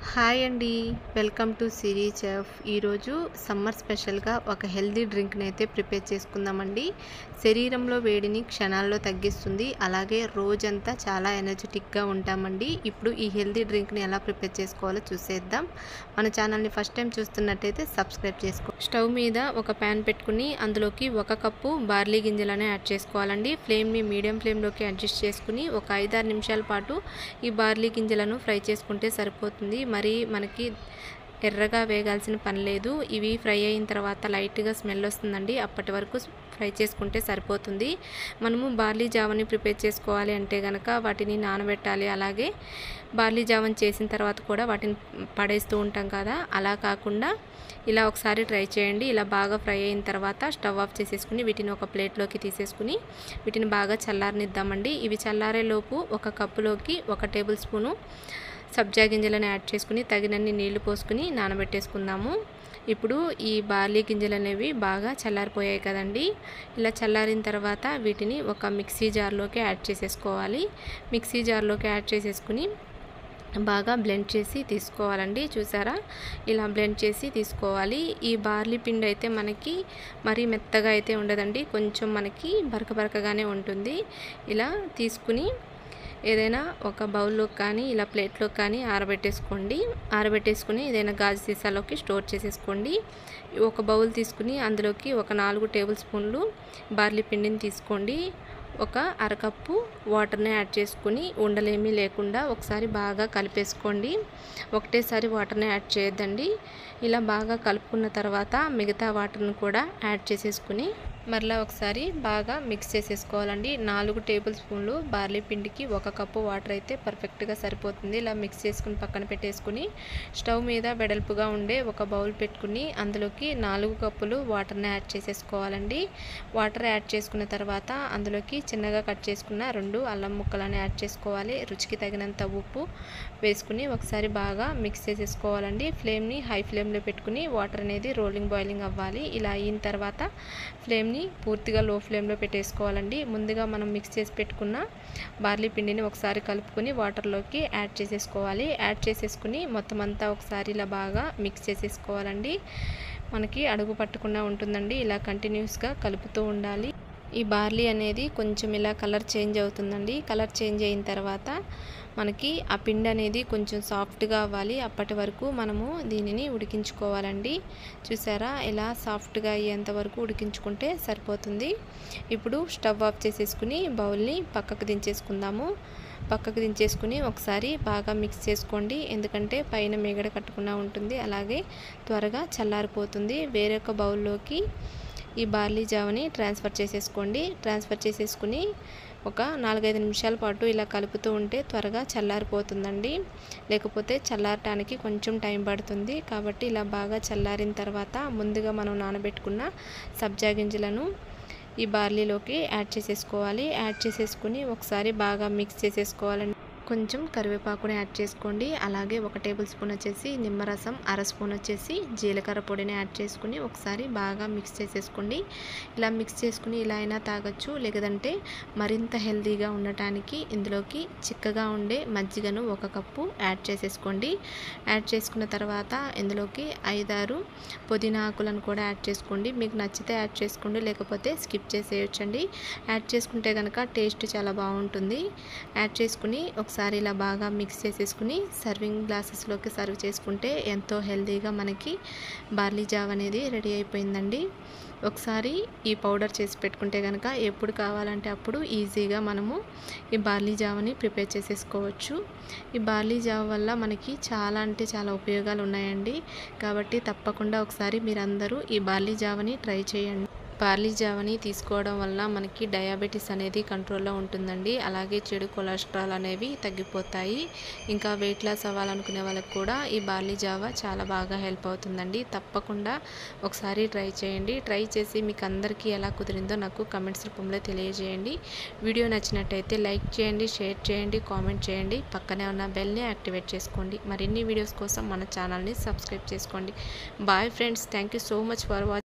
Hi అండి. Welcome to Siri chef. ఈరోజు summer స్పెషల్గా ఒక హెల్దీ డ్రింక్ని అయితే ప్రిపేర్ చేసుకుందామండి. శరీరంలో వేడిని క్షణాల్లో తగ్గిస్తుంది, అలాగే రోజంతా చాలా ఎనర్జెటిక్గా ఉంటామండి. ఇప్పుడు ఈ హెల్దీ డ్రింక్ని ఎలా ప్రిపేర్ చేసుకోవాలో చూసేద్దాం. మన ఛానల్ని ఫస్ట్ టైం చూస్తున్నట్టయితే సబ్స్క్రైబ్ చేసుకో. స్టవ్ మీద ఒక ప్యాన్ పెట్టుకుని అందులోకి 1 కప్పు బార్లీ గింజలను యాడ్ చేసుకోవాలండి. ఫ్లేమ్ని మీడియం ఫ్లేమ్లోకి అడ్జస్ట్ చేసుకుని ఒక 5-6 నిమిషాల పాటు ఈ బార్లీ గింజలను ఫ్రై చేసుకుంటే సరిపోతుంది. మరి మనకి ఎర్రగా వేగాల్సిన పని లేదు. ఇవి ఫ్రై అయిన తర్వాత లైట్గా స్మెల్ వస్తుందండి, అప్పటి వరకు ఫ్రై చేసుకుంటే సరిపోతుంది. మనము బార్లీ జావని ప్రిపేర్ చేసుకోవాలి అంటే కనుక వాటిని నానబెట్టాలి. అలాగే బార్లీ జావని చేసిన తర్వాత కూడా వాటిని పడేస్తూ ఉంటాం కదా, అలా కాకుండా ఇలా ఒకసారి ట్రై చేయండి. ఇలా బాగా ఫ్రై అయిన తర్వాత స్టవ్ ఆఫ్ చేసేసుకుని వీటిని ఒక ప్లేట్లోకి తీసేసుకుని వీటిని బాగా చల్లారనిద్దామండి. ఇవి చల్లారేలోపు ఒక కప్పులోకి 1 టేబుల్ స్పూను సబ్జా గింజలను యాడ్ చేసుకుని తగినన్ని నీళ్లు పోసుకుని నానబెట్టేసుకుందాము. ఇప్పుడు ఈ బార్లీ గింజలు అనేవి బాగా చల్లారిపోయాయి కదండి. ఇలా చల్లారిన తర్వాత వీటిని ఒక మిక్సీ జార్లోకి యాడ్ చేసేసుకోవాలి. మిక్సీ జార్లోకి యాడ్ చేసేసుకుని బాగా బ్లెండ్ చేసి తీసుకోవాలండి. చూసారా, ఇలా బ్లెండ్ చేసి తీసుకోవాలి. ఈ బార్లీ పిండి అయితే మనకి మరీ మెత్తగా అయితే ఉండదండి, కొంచెం మనకి బరకగానే ఉంటుంది. ఇలా తీసుకుని ఏదైనా ఒక బౌల్లోకి కానీ ఇలా ప్లేట్లోకి కానీ ఆరబెట్టేసుకుని ఏదైనా గాజు సీసాలోకి స్టోర్ చేసేసుకోండి. ఒక బౌల్ తీసుకుని అందులోకి ఒక 4 టేబుల్ స్పూన్లు బార్లీ పిండిని తీసుకోండి. ఒక అరకప్పు వాటర్ని యాడ్ చేసుకుని ఉండలేమీ లేకుండా ఒకసారి బాగా కలిపేసుకోండి. ఒకటేసారి వాటర్ని యాడ్ చేయొద్దండి. ఇలా బాగా కలుపుకున్న తర్వాత మిగతా వాటర్ని కూడా యాడ్ చేసేసుకుని మరలా ఒకసారి బాగా మిక్స్ చేసేసుకోవాలండి. 4 టేబుల్ స్పూన్లు బార్లీ పిండికి 1 కప్పు వాటర్ అయితే పర్ఫెక్ట్గా సరిపోతుంది. ఇలా మిక్స్ చేసుకుని పక్కన పెట్టేసుకుని స్టవ్ మీద వెడల్పుగా ఉండే ఒక బౌల్ పెట్టుకుని అందులోకి 4 కప్పులు వాటర్ని యాడ్ చేసేసుకోవాలండి. వాటర్ యాడ్ చేసుకున్న తర్వాత అందులోకి చిన్నగా కట్ చేసుకున్న 2 అల్లం ముక్కలను యాడ్ చేసుకోవాలి. రుచికి తగినంత ఉప్పు వేసుకుని ఒకసారి బాగా మిక్స్ చేసేసుకోవాలండి. ఫ్లేమ్ని హై ఫ్లేమ్లో పెట్టుకుని వాటర్ అనేది బాయిలింగ్ అవ్వాలి. ఇలా అయిన తర్వాత ఫ్లేమ్ని పూర్తిగా లో ఫ్లేమ్లో పెట్టేసుకోవాలండి. ముందుగా మనం మిక్స్ చేసి పెట్టుకున్న బార్లీ పిండిని ఒకసారి కలుపుకొని వాటర్లోకి యాడ్ చేసేసుకోవాలి. యాడ్ చేసేసుకుని మొత్తం అంతా ఒకసారి ఇలా బాగా మిక్స్ చేసేసుకోవాలండి. మనకి అడుగు పట్టకుండా ఉంటుందండి. ఇలా కంటిన్యూస్గా కలుపుతూ ఉండాలి. ఈ బార్లీ అనేది కొంచెం ఇలా కలర్ చేంజ్ అవుతుందండి. కలర్ చేంజ్ అయిన తర్వాత మనకి ఆ పిండి అనేది కొంచెం సాఫ్ట్గా అవ్వాలి. అప్పటి వరకు మనము దీనిని ఉడికించుకోవాలండి. చూసారా, ఇలా సాఫ్ట్గా అయ్యేంత వరకు ఉడికించుకుంటే సరిపోతుంది. ఇప్పుడు స్టవ్ ఆఫ్ చేసేసుకుని బౌల్ని పక్కకు దించేసుకుందాము. పక్కకు దించేసుకుని ఒకసారి బాగా మిక్స్ చేసుకోండి, ఎందుకంటే పైన మేగడ కట్టకుండా ఉంటుంది. అలాగే త్వరగా చల్లారిపోతుంది. వేరొక బౌల్లోకి ఈ బార్లీ జావని ట్రాన్స్ఫర్ చేసేసుకోండి. ట్రాన్స్ఫర్ చేసేసుకుని ఒక 4-5 నిమిషాల పాటు ఇలా కలుపుతూ ఉంటే త్వరగా చల్లారిపోతుందండి. లేకపోతే చల్లారటానికి కొంచెం టైం పడుతుంది. కాబట్టి ఇలా బాగా చల్లారిన తర్వాత ముందుగా మనం నానబెట్టుకున్న సబ్జా గింజలను ఈ బార్లీలోకి యాడ్ చేసేసుకోవాలి. యాడ్ చేసేసుకుని ఒకసారి బాగా మిక్స్ చేసేసుకోవాలండి. కొంచెం కరివేపాకుని యాడ్ చేసుకోండి. అలాగే 1 టేబుల్ స్పూన్ వచ్చేసి నిమ్మరసం, 1/2 స్పూన్ వచ్చేసి జీలకర్ర పొడిని యాడ్ చేసుకుని ఒకసారి బాగా మిక్స్ చేసేసుకోండి. ఇలా మిక్స్ చేసుకుని ఇలా అయినా తాగొచ్చు, లేదంటే మరింత హెల్తీగా ఉండటానికి ఇందులోకి చిక్కగా ఉండే మజ్జిగను 1 కప్పు యాడ్ చేసేసుకోండి. యాడ్ చేసుకున్న తర్వాత ఇందులోకి 5-6 పుదీనా ఆకులను కూడా యాడ్ చేసుకోండి. మీకు నచ్చితే యాడ్ చేసుకోండి, లేకపోతే స్కిప్ చేసేయొచ్చండి. యాడ్ చేసుకుంటే కనుక టేస్ట్ చాలా బాగుంటుంది. యాడ్ చేసుకుని ఒకసారి ఇలా బాగా మిక్స్ చేసేసుకుని సర్వింగ్ గ్లాసెస్లోకి సర్వ్ చేసుకుంటే ఎంతో హెల్తీగా మనకి బార్లీ జావ అనేది రెడీ అయిపోయిందండి. ఒకసారి ఈ పౌడర్ చేసి పెట్టుకుంటే కనుక ఎప్పుడు కావాలంటే అప్పుడు ఈజీగా మనము ఈ బార్లీ జావని ప్రిపేర్ చేసేసుకోవచ్చు. ఈ బార్లీ జావ వల్ల మనకి చాలా అంటే చాలా ఉపయోగాలు ఉన్నాయండి. కాబట్టి తప్పకుండా ఒకసారి మీరందరూ ఈ బార్లీ జావని ట్రై చేయండి. బార్లీ జావని తీసుకోవడం వల్ల మనకి డయాబెటీస్ అనేది కంట్రోల్లో ఉంటుందండి. అలాగే చెడు కొలెస్ట్రాల్ అనేవి తగ్గిపోతాయి. ఇంకా వెయిట్ లాస్ అవ్వాలనుకునే వాళ్ళకి కూడా ఈ బార్లీ జావ చాలా బాగా హెల్ప్ అవుతుందండి. తప్పకుండా ఒకసారి ట్రై చేయండి. ట్రై చేసి మీకు అందరికీ ఎలా కుదిరిందో నాకు కమెంట్స్ రూపంలో తెలియజేయండి. వీడియో నచ్చినట్టయితే లైక్ చేయండి, షేర్ చేయండి, కామెంట్ చేయండి. పక్కనే ఉన్న బెల్ని యాక్టివేట్ చేసుకోండి. మరిన్ని వీడియోస్ కోసం మన ఛానల్ని సబ్స్క్రైబ్ చేసుకోండి. Bye friends, thank you so much for watching.